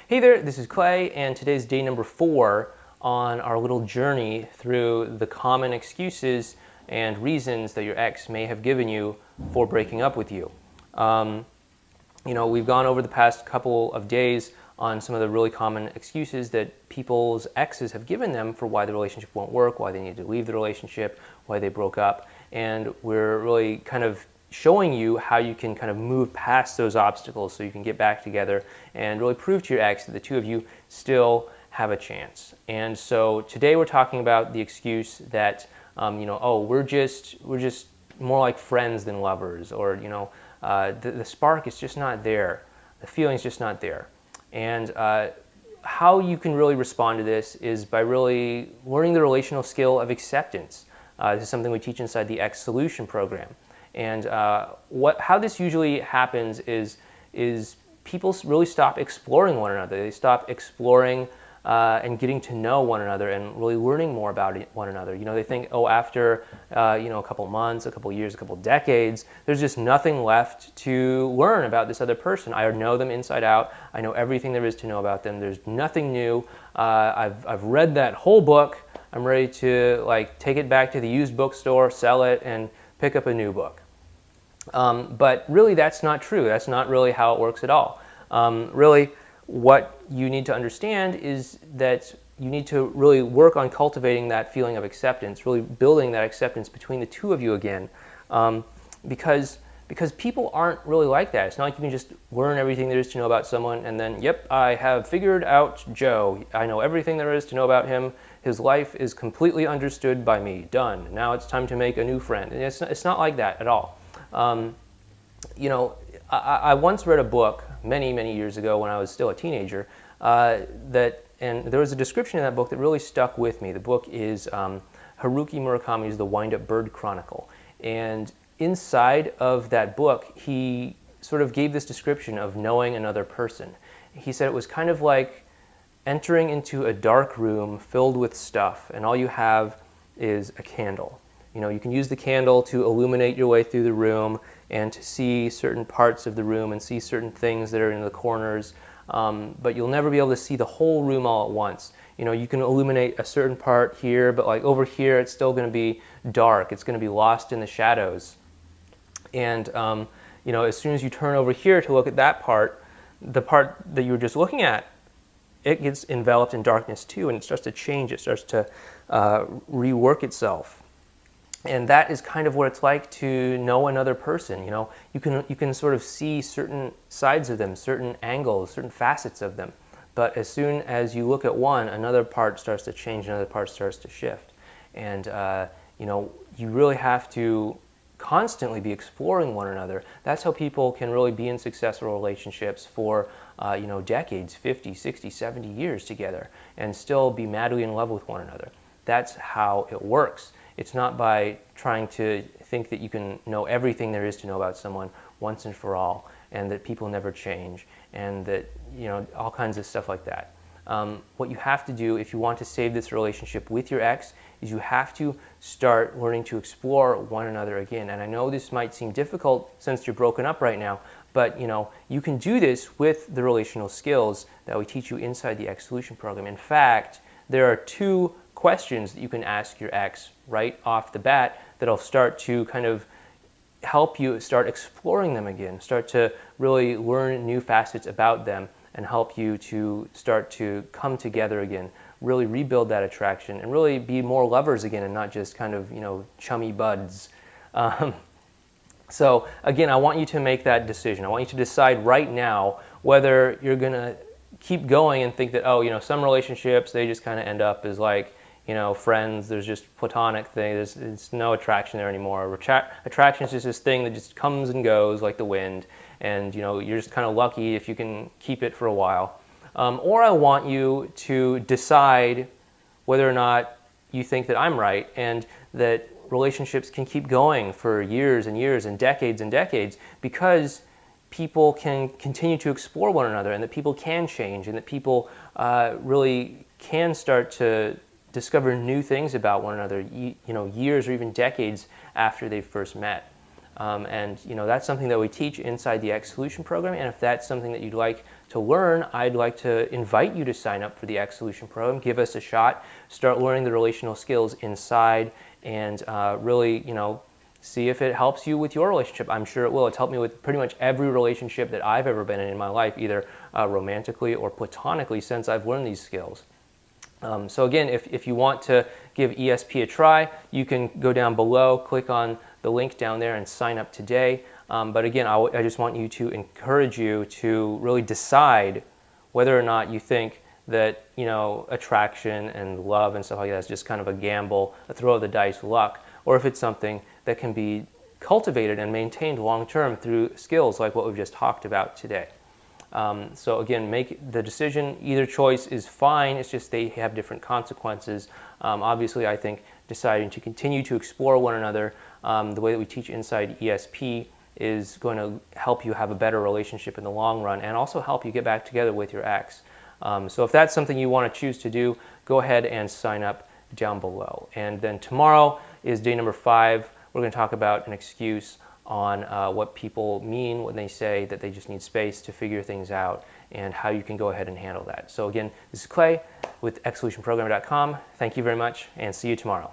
Hey there, this is Clay, and today's day number 4 on our little journey through the common excuses and reasons that your ex may have given you for breaking up with you. We've gone over the past couple of days on some of the really common excuses that people's exes have given them for why the relationship won't work, why they need to leave the relationship, why they broke up, and we're really kind of showing you how you can kind of move past those obstacles so you can get back together and really prove to your ex that the two of you still have a chance. And so today we're talking about the excuse that, we're just more like friends than lovers, or, the spark is just not there. The feeling's just not there. And how you can really respond to this is by really learning the relational skill of acceptance. This is something we teach inside the X Solution program. And how this usually happens is people really stop exploring one another. They stop exploring and getting to know one another and really learning more about one another. They think, after a couple months, a couple years, a couple decades, there's just nothing left to learn about this other person. I know them inside out. I know everything there is to know about them. There's nothing new. I've read that whole book. I'm ready to take it back to the used bookstore, sell it, and pick up a new book. But really, that's not true. That's not really how it works at all. Really, what you need to understand is that you need to really work on cultivating that feeling of acceptance, really building that acceptance between the two of you again, because people aren't really like that. It's not like you can just learn everything there is to know about someone and then, yep, I have figured out Joe. I know everything there is to know about him. His life is completely understood by me. Done. Now it's time to make a new friend. And it's not like that at all. I once read a book many years ago when I was still a teenager, and there was a description in that book that really stuck with me. The book is Haruki Murakami's The Wind-Up Bird Chronicle. And inside of that book, he sort of gave this description of knowing another person. He said it was kind of like entering into a dark room filled with stuff, and all you have is a candle. You can use the candle to illuminate your way through the room and to see certain parts of the room and see certain things that are in the corners, but you'll never be able to see the whole room all at once. You can illuminate a certain part here, but over here it's still going to be dark. It's going to be lost in the shadows. And as soon as you turn over here to look at that part, the part that you were just looking at, it gets enveloped in darkness too, and it starts to change. It starts to rework itself. And that is kind of what it's like to know another person. You can sort of see certain sides of them, certain angles, certain facets of them. But as soon as you look at one, another part starts to change, another part starts to shift. And you really have to constantly be exploring one another. That's how people can really be in successful relationships for decades, 50, 60, 70 years together, and still be madly in love with one another. That's how it works. It's not by trying to think that you can know everything there is to know about someone once and for all, and that people never change, and that, all kinds of stuff like that. What you have to do if you want to save this relationship with your ex is you have to start learning to explore one another again. And I know this might seem difficult since you're broken up right now, but you can do this with the relational skills that we teach you inside the X Solution program. In fact, there are 2 questions that you can ask your ex right off the bat that'll start to kind of help you start exploring them again, start to really learn new facets about them, and help you to start to come together again, really rebuild that attraction, and really be more lovers again and not just kind of, chummy buds. So again, I want you to make that decision. I want you to decide right now whether you're going to keep going and think that, some relationships, they just kind of end up as friends. There's just platonic things. There's no attraction there anymore. Attraction is just this thing that just comes and goes like the wind, and you're just kind of lucky if you can keep it for a while. Or I want you to decide whether or not you think that I'm right, and that relationships can keep going for years and years and decades, because people can continue to explore one another, and that people can change, and that people really can start to discover new things about one another, years or even decades after they first met. And that's something that we teach inside the X Solution program. And if that's something that you'd like to learn, I'd like to invite you to sign up for the X Solution program. Give us a shot. Start learning the relational skills inside, and really, see if it helps you with your relationship. I'm sure it will. It's helped me with pretty much every relationship that I've ever been in my life, either romantically or platonically, since I've learned these skills. So again, if you want to give ESP a try, you can go down below, click on the link down there and sign up today. But again, I just want you to encourage you to really decide whether or not you think that, attraction and love and stuff like that is just kind of a gamble, a throw of the dice luck, or if it's something that can be cultivated and maintained long-term through skills like what we've just talked about today. So again, make the decision. Either choice is fine. It's just they have different consequences. Obviously, I think deciding to continue to explore one another, the way that we teach inside ESP, is going to help you have a better relationship in the long run and also help you get back together with your ex. So if that's something you want to choose to do, go ahead and sign up down below. And then tomorrow is day number 5. We're going to talk about an excuse on what people mean when they say that they just need space to figure things out, and how you can go ahead and handle that. So again, this is Clay with xsolutionprogram.com. Thank you very much, and see you tomorrow.